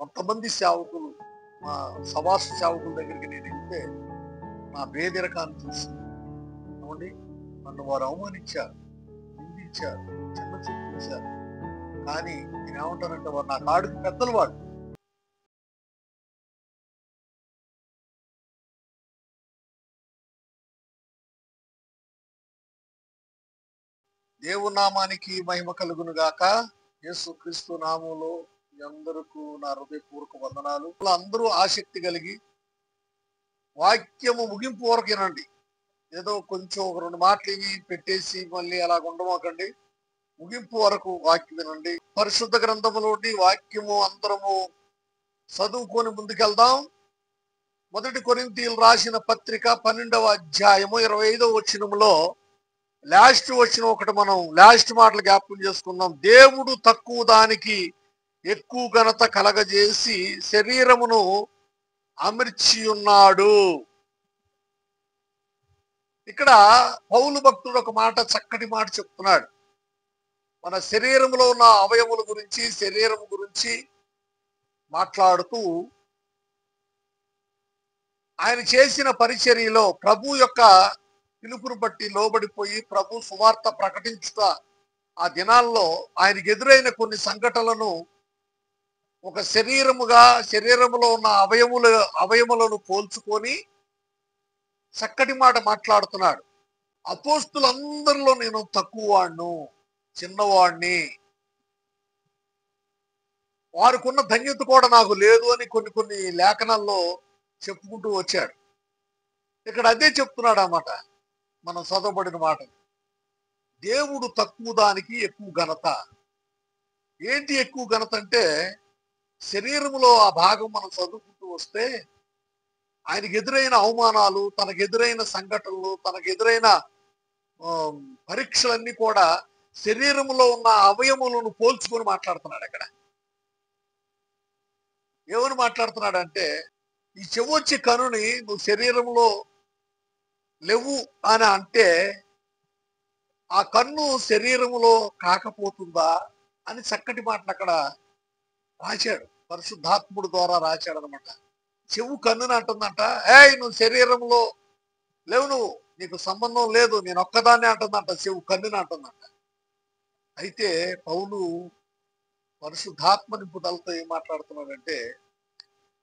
కొంతమంది సేవకులు, మా సవాస సేవకుల దగ్గరికి నేను వెళ్తే నా పేదరికాన్ని చూసి, ఏమండి, నన్ను వారు అవమానించారు, నిందించారు, చిన్న చూపించారు. కానీ నేను ఏమంటానంటే, వారు నా కాడికి పెద్దలు వాళ్ళు. దేవుని నామానికి మహిమ కలుగును గాక. యేసు క్రీస్తు నామములో మీ అందరికీ నా హృదయపూర్వక వందనాలు. అందరూ ఆసక్తి కలిగి వాక్యము ముగింపు వరకు వినండి. ఏదో కొంచెం ఒక 2 మాటలు ఇవి పెట్టేసి మళ్ళీ అలాగ ఉండమాకండి. ముగింపు వరకు వాక్యం వినండి. పరిశుద్ధ గ్రంథములోని వాక్యము అందరము చదువుకొని ముందుకెళ్దాం. 1 కొరింథీయులు రాసిన పత్రిక 12వ అధ్యాయము 25వ వచనములో లాస్ట్ వచనం ఒకటి మనం లాస్ట్ మాటలు జ్ఞాపకం చేసుకుందాం. దేవుడు తక్కువ దానికి ఎక్కువ ఘనత కలగజేసి శరీరమును అమర్చి ఉన్నాడు. ఇక్కడ పౌలు భక్తుడు ఒక మాట, చక్కటి మాట చెప్తున్నాడు. మన శరీరంలో ఉన్న అవయముల గురించి, శరీరం గురించి మాట్లాడుతూ ఆయన చేసిన పరిచర్యలో ప్రభు యొక్క పిలుపును బట్టి లోబడిపోయి ప్రభు సువార్త ప్రకటించుట ఆ దినాల్లో ఆయనకు ఎదురైన కొన్ని సంఘటనలను ఒక శరీరములో ఉన్న అవయములను పోల్చుకొని చక్కటి మాట మాట్లాడుతున్నాడు. అపోస్తులందరిలో నేను తక్కువ వాడిను, చిన్నవాడిని, వారికున్న ధన్యత కూడా నాకు లేదు అని కొన్ని లేఖనాల్లో చెప్పుకుంటూ వచ్చాడు. ఇక్కడ అదే చెప్తున్నాడు అన్నమాట. మనం చదవబడిన మాట, దేవుడు తక్కువ దానికి ఎక్కువ ఘనత. ఏంటి ఎక్కువ ఘనత అంటే, శరీరంలో ఆ భాగం మనం చదువుకుంటూ వస్తే ఆయనకు ఎదురైన అవమానాలు, తనకు ఎదురైన సంఘటనలు, తనకు ఎదురైన పరీక్షలన్నీ కూడా శరీరంలో ఉన్న అవయములను పోల్చుకొని మాట్లాడుతున్నాడు. అక్కడ ఏమని మాట్లాడుతున్నాడు అంటే, ఈ చెవొచ్చి కనుని నువ్వు శరీరంలో లేవు అని అంటే ఆ కన్ను శరీరములో కాకపోతుందా అని చక్కటి మాటలు అక్కడ రాశాడు. పరిశుద్ధాత్ముడు ద్వారా రాశాడు అనమాట. చెవు కన్నుని అంటుందంట, నువ్వు శరీరంలో లేవు, నువ్వు, నీకు సంబంధం లేదు, నేను ఒక్కదాన్నే అంటుందంట. చెవు కన్నుని అంటుందంట. అయితే పౌలు పరిశుద్ధాత్మ నింపుదలతో ఏం మాట్లాడుతున్నాడంటే,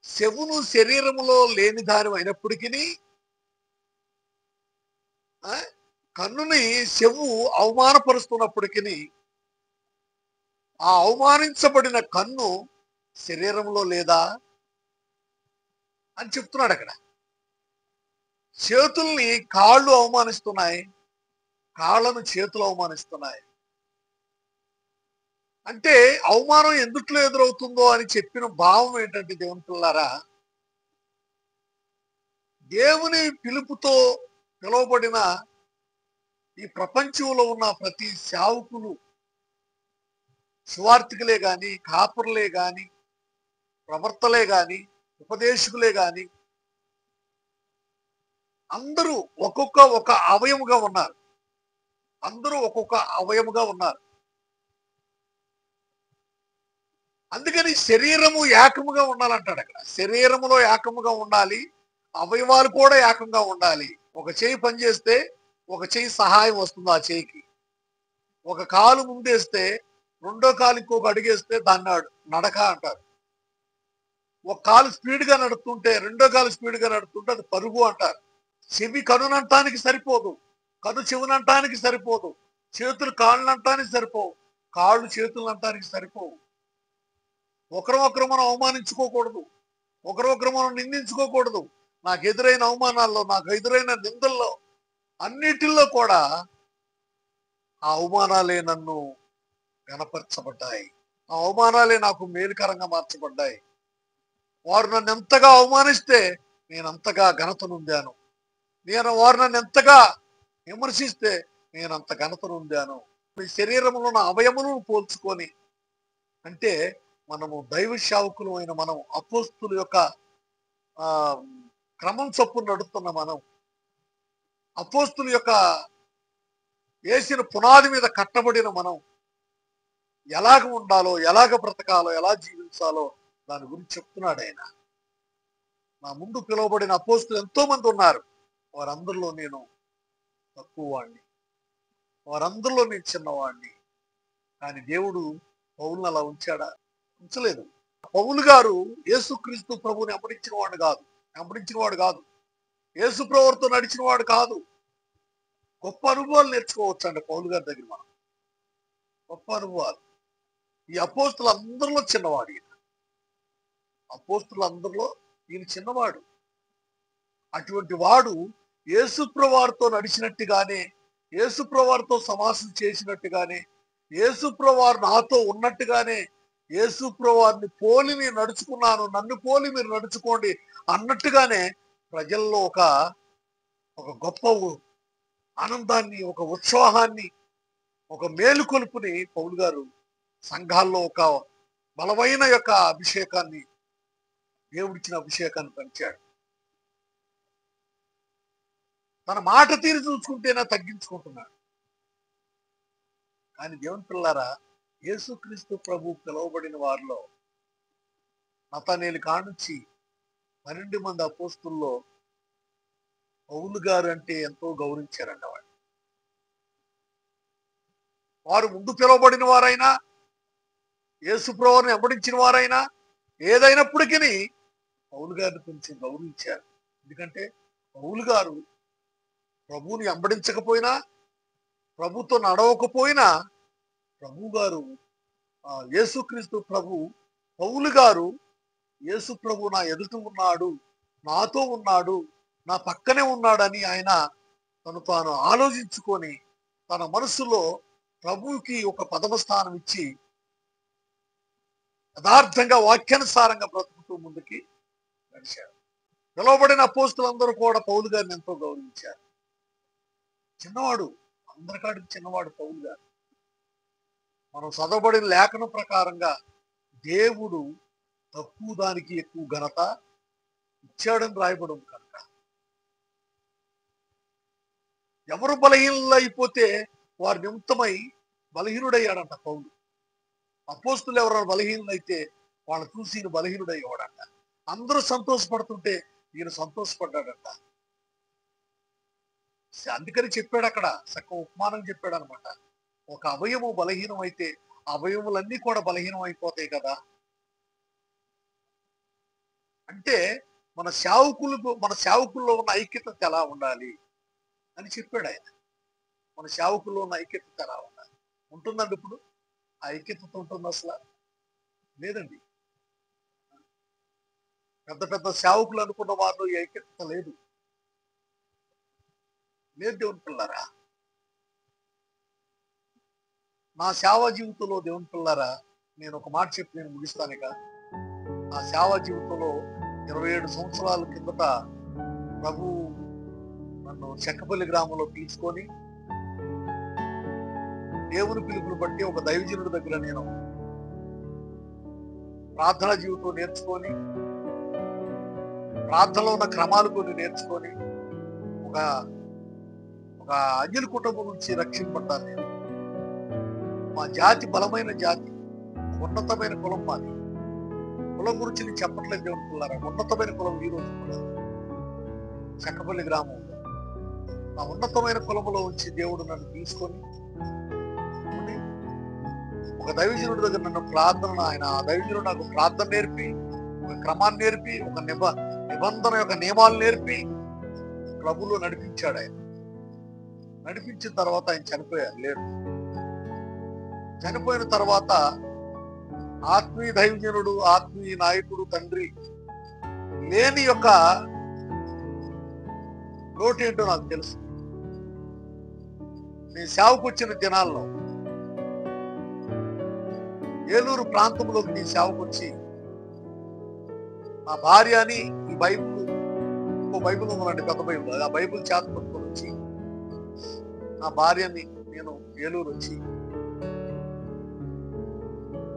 చెవును శరీరములో లేని దాని అయినప్పటికీ కన్నుని చెవు అవమానపరుస్తున్నప్పటికీ ఆ అవమానించబడిన కన్ను శరీరంలో లేదా అని చెప్తున్నాడు. అక్కడ చేతుల్ని కాళ్ళు అవమానిస్తున్నాయి, కాళ్ళను చేతులు అవమానిస్తున్నాయి. అంటే అవమానం ఎందుట్లో ఎదురవుతుందో అని చెప్పిన భావం ఏంటంటే, దేవుని పిల్లారా, దేవుని పిలుపుతో పిలువబడిన ఈ ప్రపంచంలో ఉన్న ప్రతి సేవకులు, సువార్థికులే గాని, కాపరులే గాని, ప్రవర్తలే గాని, ఉపదేశకులే గాని, అందరూ ఒక అవయముగా ఉన్నారు. అందరూ ఒక్కొక్క అవయముగా ఉన్నారు. అందుకని శరీరము ఏకముగా ఉండాలంటాడు అక్కడ. శరీరములో ఏకముగా ఉండాలి, అవయవాలు కూడా ఏకంగా ఉండాలి. ఒక చేయి పనిచేస్తే ఒక చేయి సహాయం వస్తుంది ఆ చేయికి. ఒక కాలు ముందేస్తే రెండో కాలు ఇంకొక అడిగేస్తే దాన్ని నడక అంటారు. ఒక కాలు స్పీడ్గా నడుస్తుంటే రెండో కాలు స్పీడ్గా నడుస్తుంటే అది పరుగు అంటారు. చెవి కనునంటానికి సరిపోదు, కను చెవునంటానికి సరిపోదు, చేతులు కాళ్ళనంటానికి సరిపోవు, కాళ్ళు చేతులు అంటానికి సరిపోవు. ఒకరొకరు మనం అవమానించుకోకూడదు, ఒకరొకరు మనం నిందించుకోకూడదు. నాకు ఎదురైన అవమానాల్లో, నాకు ఎదురైన నిందల్లో అన్నిటిల్లో కూడా ఆ అవమానాలే నన్ను గణపరచబడ్డాయి, ఆ అవమానాలే నాకు మేలుకరంగా మార్చబడ్డాయి. వారు నన్ను ఎంతగా అవమానిస్తే నేను అంతగా ఘనత నొందాను, వారు నన్ను ఎంతగా విమర్శిస్తే నేను అంత ఘనత నొందాను. మీ శరీరంలో ఉన్న అవయములను పోల్చుకొని, అంటే మనము దైవ సేవకులు అయిన మనం, అపోస్తుల యొక్క క్రమం చొప్పున నడుస్తున్న మనం, అపోస్తుల యొక్క వేసిన పునాది మీద కట్టబడిన మనం ఎలాగ ఉండాలో, ఎలాగ బ్రతకాలో, ఎలా జీవించాలో దాని గురించి చెప్తున్నాడు ఆయన. నా ముందు పిలువబడిన అపోస్తులు ఎంతో మంది ఉన్నారు, వారందరిలో నేను తక్కువ వాడిని, వారందరిలో నేను చిన్నవాడిని. కానీ దేవుడు పౌలుని అలా ఉంచాడా? ఉంచలేదు. పౌలు గారు యేసుక్రీస్తు ప్రభుని వెంబడించిన వాడు కాదు, యేసు ప్రభువుతో నడిచిన వాడు కాదు. గొప్ప అనుభవాలు నేర్చుకోవచ్చు అండి పౌలు గారి దగ్గర మనం. గొప్ప అనుభవాలు. ఈ అపోస్తులు అందరిలో చిన్నవాడు ఈయన. అపోస్తులు అందరిలో ఈయన చిన్నవాడు. అటువంటి వాడు యేసుప్రభువారితో నడిచినట్టుగానే, యేసుప్రభువారితో సమాసం చేసినట్టుగానే, యేసుప్రభువారు నాతో ఉన్నట్టుగానే, యేసుప్రభువారిని పోలి నేను నడుచుకున్నాను, నన్ను పోలి మీరు నడుచుకోండి అన్నట్టుగానే ప్రజల్లో ఒక గొప్ప ఆనందాన్ని, ఒక ఉత్సాహాన్ని, ఒక మేలుకొలుపుని పౌలు గారు సంఘాల్లో ఒక బలమైన యొక్క అభిషేకాన్ని, దేవుడిచ్చిన అభిషేకాన్ని పంచాడు. తన మాట తీరు చూసుకుంటేనే తగ్గించుకుంటున్నాడు. కానీ దేవుని పిల్లారా, యేసుక్రీస్తు ప్రభు పిలువబడిన వారిలో నతనేలు కానుంచి 12 మంది అపోస్తుల్లో పౌలు గారు అంటే ఎంతో గౌరవించారంట వారు. ముందు పిలువబడిన వారైనా, యేసు ప్రభువుని వెంబడించిన వారైనా, ఏదైనప్పటికీ పౌలు గారిని కొంచెం గౌరవించారు. ఎందుకంటే పౌలు గారు ప్రభువుని వెంబడించకపోయినా, ప్రభుతో నడవకపోయినా, ప్రభు గారు యేసుక్రీస్తు ప్రభు పౌలు గారు యేసు ప్రభు నా ఎదుట ఉన్నాడు, నాతో ఉన్నాడు, నా పక్కనే ఉన్నాడని ఆయన తాను ఆలోచించుకొని తన మనసులో ప్రభువుకి ఒక పదవ స్థానం ఇచ్చి యథార్థంగా వాక్యానుసారంగా బ్రతుకుతూ ముందుకి నడిచారు. పిలువబడిన అపోస్తులందరూ కూడా పౌలు గారిని ఎంతో గౌరవించారు. చిన్నవాడు, అందరికాడికి చిన్నవాడు పౌలు గారు. మనం చదవబడిన లేఖనం ప్రకారంగా దేవుడు తక్కువ దానికి ఎక్కువ ఘనత ఇచ్చాడని రాయబడి ఉంది కనుక ఎవరు బలహీనులు అయిపోతే వారి నిమిత్తమై బలహీనుడయ్యాడంట పౌలు. అపోస్తులు ఎవరైనా బలహీనులు అయితే వాళ్ళని చూసి ఈయన బలహీనుడయ్యేవాడంట. అందరూ సంతోషపడుతుంటే ఈయన సంతోషపడ్డాడంట. అందుకని చెప్పాడు అక్కడ, చక్క ఉపమానం చెప్పాడు అనమాట. ఒక అవయవం బలహీనం అయితే అవయములన్నీ కూడా బలహీనం అయిపోతాయి కదా. అంటే మన సేవకుల్లో ఉన్న ఐక్యత ఎలా ఉండాలి అని చెప్పాడు ఆయన. మన సేవకుల్లో ఉన్న ఐక్యత ఎలా ఉండాలి. ఉంటుందండి ఇప్పుడు? ఆ ఐక్యతతో ఉంటుంది అసలు లేదండి. పెద్ద పెద్ద సేవకులు అనుకున్న వారిలో ఈ ఐక్యత లేదు. దేవుని పిల్లారా, నా సేవా జీవితంలో దేవుని పిల్లారా, నేను ఒక మాట చెప్పి నేను ముగిస్తానుక. నా సేవా జీవితంలో 27 సంవత్సరాల కిందట ప్రభు నన్ను చెక్కపల్లి గ్రామంలో తీసుకొని దేవుని పిలుపుని బట్టి ఒక దైవజనుడి దగ్గర నేను ప్రార్థనా జీవితం నేర్చుకొని, ప్రార్థనలో ఉన్న క్రమాలు కొన్ని నేర్చుకొని ఒక అంజలి కుటుంబం నుంచి రక్షింపబడ్డాను నేను. మా జాతి బలమైన జాతి, ఉన్నతమైన కులం మాది. కులం గురించి నేను చెప్పట్లేదు దేవుని పిల్లారా, ఉన్నతమైన కులం ఈ రోజు కూడా చెక్కపల్లి గ్రామంలో. ఆ ఉన్నతమైన కులంలో ఉంచి దేవుడు నన్ను తీసుకొని ఒక దైవజనుడి దగ్గర నన్ను ఆయన దైవజనుడు నాకు ప్రార్థన నేర్పి, ఒక క్రమాన్ని నేర్పి, ఒక నిబంధన యొక్క నియమాలు నేర్పి ప్రభువులో నడిపించాడు ఆయన. నడిపించిన తర్వాత ఆయన చనిపోయారు, లేడు. చనిపోయిన తర్వాత ఆత్మీయ దైవజనుడు, ఆత్మీయ నాయకుడు, తండ్రి లేని యొక్క లోటు ఏంటో నాకు తెలుసు. నేను సేవకు వచ్చిన దినాల్లో ఏలూరు ప్రాంతంలోకి నేను సేవకు వచ్చి నా భార్యని ఈ ఇంకో బైబిల్ ఉందండి, పెద్ద బైబిల్, ఆ బైబిల్ చేత పట్టుకొని వచ్చి నా భార్యని నేను ఏలూరు వచ్చి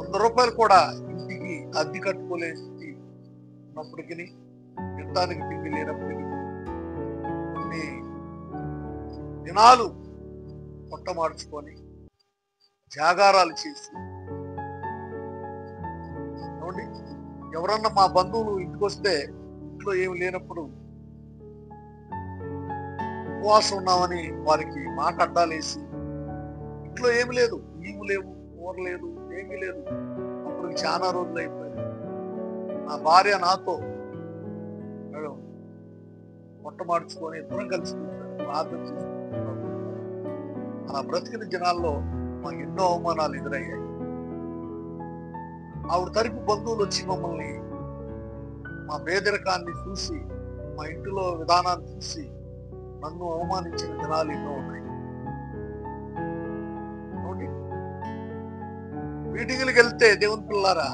100 రూపాయలు కూడా ఇంటికి అద్దె కట్టుకోలేసి ఉన్నప్పటికీ, తినడానికి తిండి లేనప్పటికీ కొన్ని దినాలు పొట్ట మార్చుకొని జాగారాలు చేసి ఎవరన్నా మా బంధువులు ఇంటికి వస్తే ఇంట్లో ఏమి లేనప్పుడు ఉపవాసం ఉన్నామని వారికి మాట అడ్డాలేసి, ఇంట్లో ఏమి లేదు, నీవు లేవు, కూర లేదు, ఏమీ లేదు, అప్పుడు చాలా రోజులు అయిపోయింది. నా భార్య నాతో మొట్టమార్చుకొని ఇద్దరం కలిసి ప్రార్థన చేసుకుంటున్నాం. అలా బ్రతికిన జనాల్లో మాకు ఎన్నో అవమానాలు ఎదురయ్యాయి. ఆవిడ తరపు బంధువులు వచ్చి మమ్మల్ని, మా పేదరికాన్ని చూసి, మా ఇంటిలో విధానాన్ని చూసి నన్ను అవమానించిన దినాలు ఎన్నో ఉన్నాయి. మీటింగులకు వెళ్తే దేవుని పిల్లారా,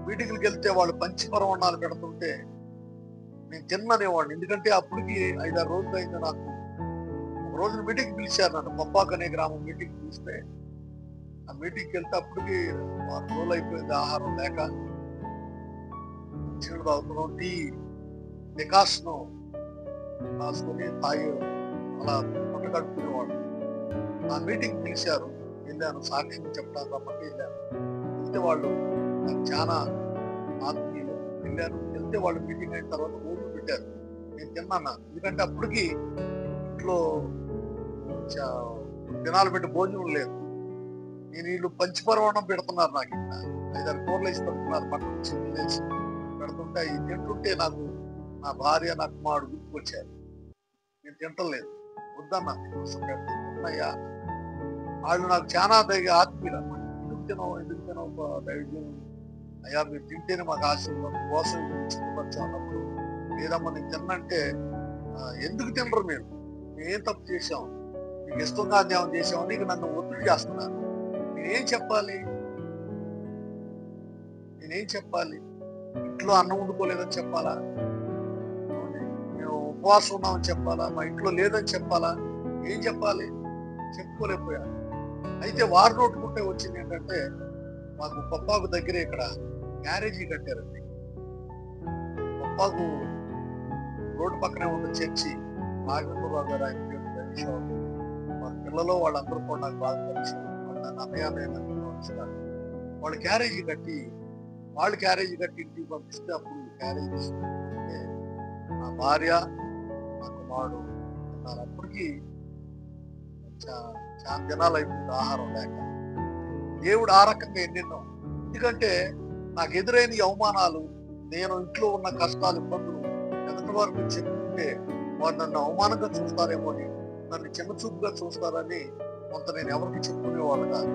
మీటింగులకు వెళ్తే వాళ్ళు పంచపరవణాలు పెడుతుంటే నేను తిన్ననేవాడిని. ఎందుకంటే అప్పటికి 5-6 రోజులు అయింది నాకు. ఒక రోజున మీటింగ్ పిలిచారు నన్ను, పప్పాక్ అనే గ్రామం మీటింగ్ పిలిస్తే ఆ మీటింగ్కి వెళ్తే అప్పటికి 6 రోజులు అయిపోయింది. ఆహారం లేక చీడు తాగుతున్నాం, టీ డికాషన్ రాసుకొని తాగి అలా పొట్ట గడుపుకునేవాడు. ఆ మీటింగ్ పిలిచారు, వెళ్ళాను, సాక్ష్యం చెప్పడానికి రమ్మంటే వెళ్ళాను. వెళ్తే వాళ్ళు నాకు చాలా ఆత్మీయులు. వెళ్ళాను, వెళ్తే వాళ్ళు మీటింగ్ అయిన తర్వాత ఊళ్ళు పెట్టారు. నేను తిన్నాను, ఎందుకంటే అప్పటికి ఇంట్లో దినాలు పెట్టి భోజనం లేదు. నేను వీళ్ళు పంచపరవణం పెడుతున్నారు, నాకు ఇంకా 5-6 కూరలు వేసి పెడుతున్నారు, మటన్ చికెన్ వేసి పెడుతుంటే ఇది తింటుంటే నాకు నా భార్య నా కుమారుడు గుర్తుకొచ్చారు. నేను తింటలేదు, వద్దన్నా, ఉన్నాయా. వాళ్ళు నాకు చాలా ఆత్మీయులు. ఎందుకు తినవు దైవజనం, అయ్యా మీరు తింటేనే మాకు ఆశీర్వాదం కోసం చిన్నపరచు అన్నప్పుడు, లేదమ్మా నేను తిన్నంటే ఎందుకు తినరు మీరు, మేమేం తప్పు చేసాం, మీకు ఇష్టంగా ధ్యానం చేసామని నీకు నన్ను ఒత్తిడి చేస్తున్నారు. నేనేం చెప్పాలి, ఇంట్లో అన్నం వండుకోలేదని చెప్పాలా, మేము ఉపవాసం ఉన్నామని చెప్పాలా, మా ఇంట్లో లేదని చెప్పాలా, ఏం చెప్పాలి, చెప్పుకోలేకపోయాను. అయితే వారు నోటుకుంటే వచ్చింది ఏంటంటే, మాకు పప్పాకు దగ్గరే ఇక్కడ గ్యారేజీ కట్టారండి. పప్పాకు రోడ్డు పక్కనే ఉన్న చర్చి, నాగేంద్రరావు గారు ఆయన పేరు, మా పిల్లలు వాళ్ళందరూ కూడా నాకు బాగా తెలుసు. వాళ్ళు అన్నయ్య వాళ్ళు క్యారేజీ కట్టి ఇంటికి పంపిస్తే అప్పుడు క్యారేజీ నా భార్య నా కుమారుడు అన్నారు. అప్పటికి చాలా దినాలు అయిపోయింది ఆహారం లేక. దేవుడు ఆ రకంగా ఎన్నెన్నో, ఎందుకంటే నాకు ఎదురైన అవమానాలు, నేను ఇంట్లో ఉన్న కష్టాలు, ఇబ్బందులు ఎదుటి వారికి చెప్పుకుంటే వారు నన్ను అవమానంగా చూస్తారేమో అని, నన్ను చిన్న చూపుగా చూస్తారని కొంత నేను ఎవరికి చెప్పుకునేవాళ్ళు కాదు.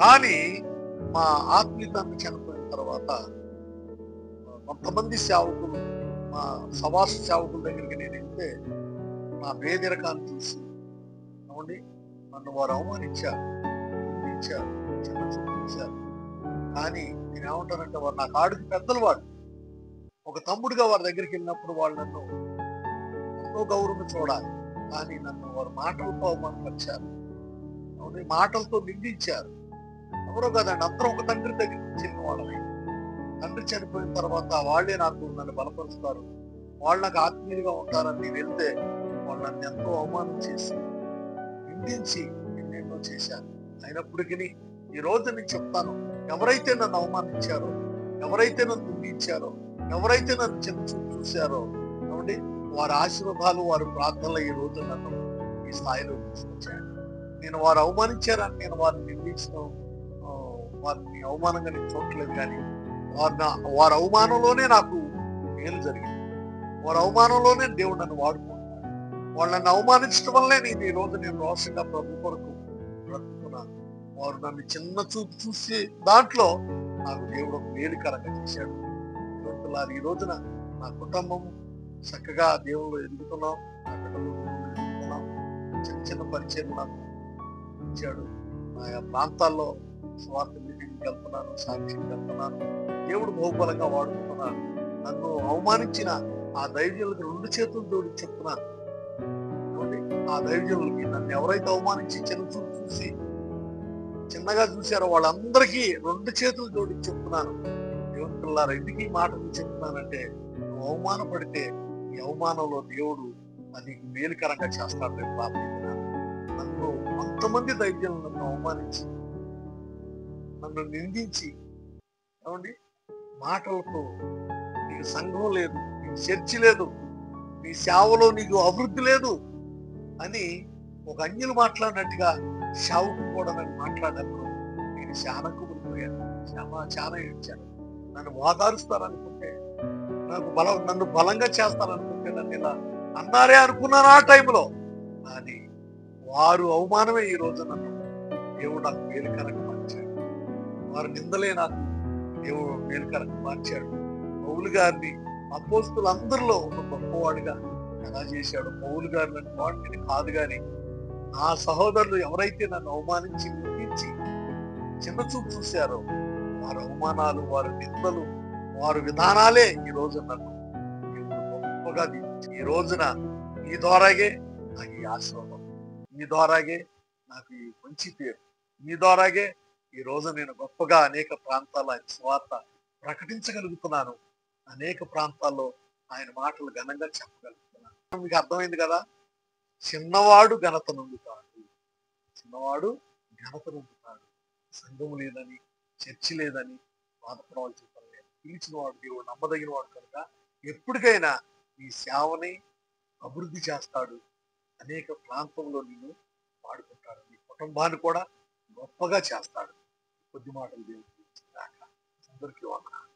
కానీ మా ఆత్మీయ తండ్రి చనిపోయిన తర్వాత కొంతమంది సేవకులు, మా సవాస సేవకుల దగ్గరికి నేను వెళ్తే నా పేదరికాన్ని చూసి నన్ను వారు అవమానించారు, నిందించారు, చిన్న చూపు చూశారు. కానీ నేను ఏమంటానంటే, వారు నా కాడికి పెద్దలు, వాళ్ళు ఒక తమ్ముడిగా వారి దగ్గరికి వెళ్ళినప్పుడు వాళ్ళు నన్ను ఎంతో గౌరవం చూడాలి. కానీ నన్ను వారు మాటలతో అవమానపరిచారు, మాటలతో నిందించారు. ఎవరో కదండి, అందరూ ఒక తండ్రి దగ్గరికి చెందిన వాళ్ళని. తండ్రి చనిపోయిన తర్వాత వాళ్ళే నన్ను బలపరుస్తారు, వాళ్ళు నాకు ఆత్మీయులుగా ఉంటారని నేను వెళ్తే వాళ్ళు నన్ను ఎంతో అవమానం చేసి నిందించి ఎన్నెన్నో చేశారు. అయినప్పటికీ ఈ రోజు నేను చెప్తాను, ఎవరైతే నన్ను అవమానించారో, ఎవరైతే నన్ను నిందించారో, ఎవరైతే నన్ను చిన్న చూపు చూశారో, కాబట్టి వారి ఆశీర్వాదాలు, వారి ప్రార్థనలు ఈ రోజు నన్ను ఈ స్థాయిలో తీసుకొచ్చాను. నేను వారు అవమానించారని నేను వారిని నిందించడం, వారిని అవమానంగా నేను చూడలేదు. కానీ వారి అవమానంలోనే నాకు మేలు జరిగింది. వారి అవమానంలోనే దేవుడు నన్ను వాడుకుంటున్నాడు. వాళ్ళని అవమానించడం వల్లే నేను ఈ రోజు నేను రోషంగా ప్రభు కొరకు బ్రతుకుతున్నాను. వారు నన్ను చిన్న చూపు చూసి దాంట్లో నాకు దేవుడు ఒక మేలుకరంగా చేశాడు. ఈ రోజున నా కుటుంబం చక్కగా దేవుడు ఎదుగుతున్నాం, నా బిడ్డలు ఎదుగుతున్నాం. చిన్న చిన్న పరిచయం నాకు ఇచ్చాడు. ఆయా ప్రాంతాల్లో స్వార్థ మీటింగ్కి వెళ్తున్నాను, సాక్షికి వెళ్తున్నాను. దేవుడు బహుబలంగా వాడుకుంటున్నాను. నన్ను అవమానించిన ఆ దైవజనులకు 2 చేతులు జోడి చెప్తున్నాను. ఆ దైవజనులకి, నన్ను ఎవరైతే అవమానించి చిన్న చూపు చూసి చిన్నగా చూశారో వాళ్ళందరికీ 2 చేతులు జోడి చెప్తున్నాను. దేవుని పిల్లారా, ఎందుకు ఈ మాటలు చెప్తున్నానంటే, నువ్వు అవమానపడితే ఈ అవమానంలో దేవుడు అది మేలుకరంగా చేస్తాడు. రేపు ప్రార్థిస్తున్నాను. నన్ను కొంతమంది దైవజనులు నన్ను అవమానించి, నన్ను నిందించి ఏమండి? మాటలతో నీకు సంఘం లేదు, నీకు చర్చి లేదు, నీ సేవలో నీకు అభివృద్ధి లేదు అని ఒక అన్యులు మాట్లాడినట్టుగా సేవకుడు కూడా నన్ను మాట్లాడినప్పుడు నేను చాలా కుమిలిపోయాను. చాలా ఏడ్చాను. నన్ను ఓదారుస్తారనుకుంటే, నన్ను బలంగా చేస్తారనుకుంటే నన్ను ఇలా అన్నారే అనుకున్నాను ఆ టైంలో. కానీ వారు అవమానమే ఈ రోజు నన్ను దేవుడు నాకు మేలుకరంగా మార్చాడు. వారు నిందలే నాకు దేవుడు మేలుకరంగా మార్చాడు. పౌలు గారిని అపోస్తులందరిలో ఒక గొప్పవాడిగా ఎలా చేశాడు. పౌలు గారు నన్ను వాడిని కాదు, కానీ నా సహోదరులు ఎవరైతే నన్ను అవమానించి నిందించి చిన్న చూపు చూశారో వారి అవమానాలు, వారి నిందలు, వారి విధానాలే ఈ రోజు నన్ను దేవుడు గొప్పగా దీవించి ఈ రోజున ఈ ద్వారాగే నాకు ఈ ఆశీర్వాదం, ఈ ద్వారాగే నాకు ఈ మంచి పేరు, ఈ ద్వారాగే ఈ రోజు నేను గొప్పగా అనేక ప్రాంతాల్లో ఆయన స్వార్థ ప్రకటించగలుగుతున్నాను. అనేక ప్రాంతాల్లో ఆయన మాటలు ఘనంగా చెప్పగలుగుతున్నాను. మీకు అర్థమైంది కదా? చిన్నవాడు ఘనత నొందుతాడు, చిన్నవాడు ఘనత నొందుతాడు. సంఘం లేదని, చర్చి లేదని బాధపడవలసిన పని లేదు. పిలిచిన వాడు దేవుడు నమ్మదగిన వాడు కనుక ఎప్పటికైనా ఈ సేవని అభివృద్ధి చేస్తాడు. అనేక ప్రాంతంలో నిన్ను వాడుకుంటాడు. నీ కుటుంబాన్ని కూడా గొప్పగా చేస్తాడు. కొద్ది మాటలు దేవుడు అందరికీ వందనాలు.